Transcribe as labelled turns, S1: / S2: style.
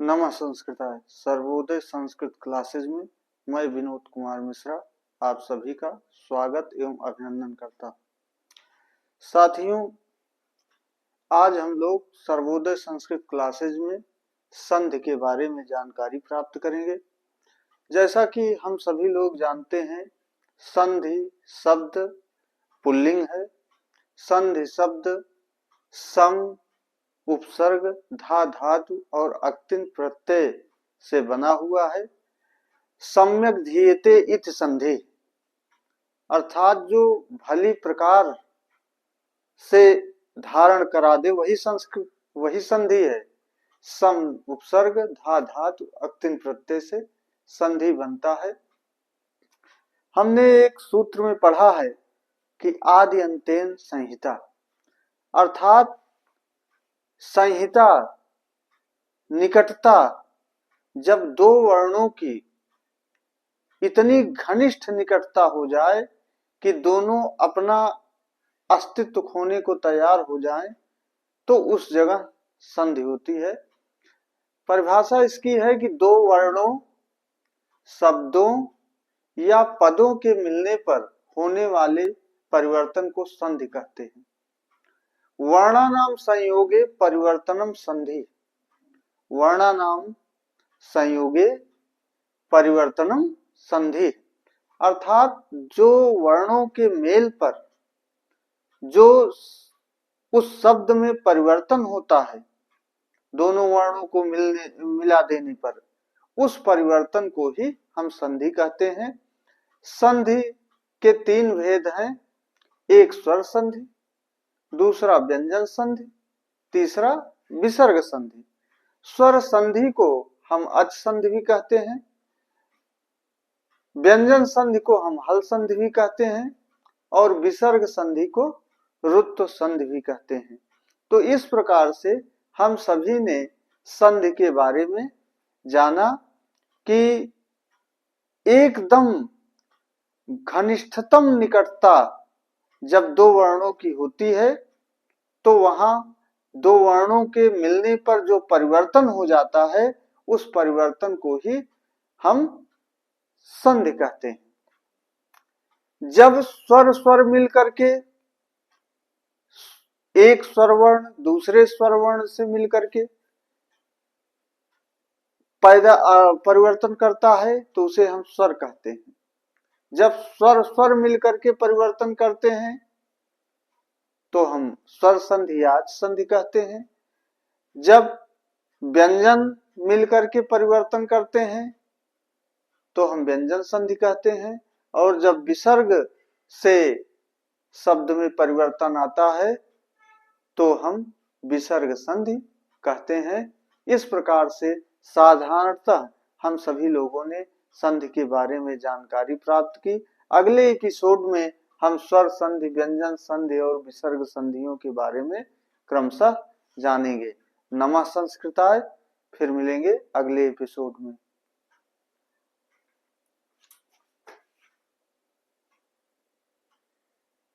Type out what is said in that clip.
S1: नमः संस्कृताय सर्वोदय संस्कृत क्लासेज में मैं विनोद कुमार मिश्रा आप सभी का स्वागत एवं अभिनंदन करता हूं। साथियों, आज हम लोग सर्वोदय संस्कृत क्लासेज में संधि के बारे में जानकारी प्राप्त करेंगे। जैसा कि हम सभी लोग जानते हैं, संधि शब्द पुल्लिंग है। संधि शब्द सम, उपसर्ग, धा धातु और अक्तिंत प्रत्यय से बना हुआ है। सम्यक धीयते इति संधि, अर्थात जो भली प्रकार से धारण करा दे वही संधि है। सम, उपसर्ग, धा धातु, अक्तिंत प्रत्यय से संधि बनता है। हमने एक सूत्र में पढ़ा है कि आदि अंतेन संहिता, अर्थात संहिता निकटता, जब दो वर्णों की इतनी घनिष्ठ निकटता हो जाए कि दोनों अपना अस्तित्व खोने को तैयार हो जाएं, तो उस जगह संधि होती है। परिभाषा इसकी है कि दो वर्णों, शब्दों या पदों के मिलने पर होने वाले परिवर्तन को संधि कहते हैं। वर्णानाम संयोगे परिवर्तनम संधि, वर्णानाम संयोगे परिवर्तनम संधि, अर्थात जो वर्णों के मेल पर जो उस शब्द में परिवर्तन होता है, दोनों वर्णों को मिला देने पर उस परिवर्तन को ही हम संधि कहते हैं। संधि के तीन भेद हैं, एक स्वर संधि, दूसरा व्यंजन संधि, तीसरा विसर्ग संधि। स्वर संधि को हम अच संधि भी कहते हैं, व्यंजन संधि को हम हल संधि भी कहते हैं और विसर्ग संधि को रुत्व संधि भी कहते हैं। तो इस प्रकार से हम सभी ने संधि के बारे में जाना कि एकदम घनिष्ठतम निकटता जब दो वर्णों की होती है, तो वहां दो वर्णों के मिलने पर जो परिवर्तन हो जाता है, उस परिवर्तन को ही हम संधि कहते हैं। जब स्वर स्वर मिल करके एक स्वर वर्ण दूसरे स्वर वर्ण से मिल करके परिवर्तन करता है, तो उसे हम स्वर कहते हैं। जब स्वर स्वर मिल करके परिवर्तन करते हैं, तो हम स्वर संधि या संधि कहते हैं। जब व्यंजन मिल करके परिवर्तन करते हैं, तो हम व्यंजन संधि कहते हैं। और जब विसर्ग से शब्द में परिवर्तन आता है, तो हम विसर्ग संधि कहते हैं। इस प्रकार से साधारणतः हम सभी लोगों ने संधि के बारे में जानकारी प्राप्त की। अगले एपिसोड में हम स्वर संधि, व्यंजन संधि और विसर्ग संधियों के बारे में क्रमशः जानेंगे। नमः संस्कृताय, फिर मिलेंगे अगले एपिसोड में।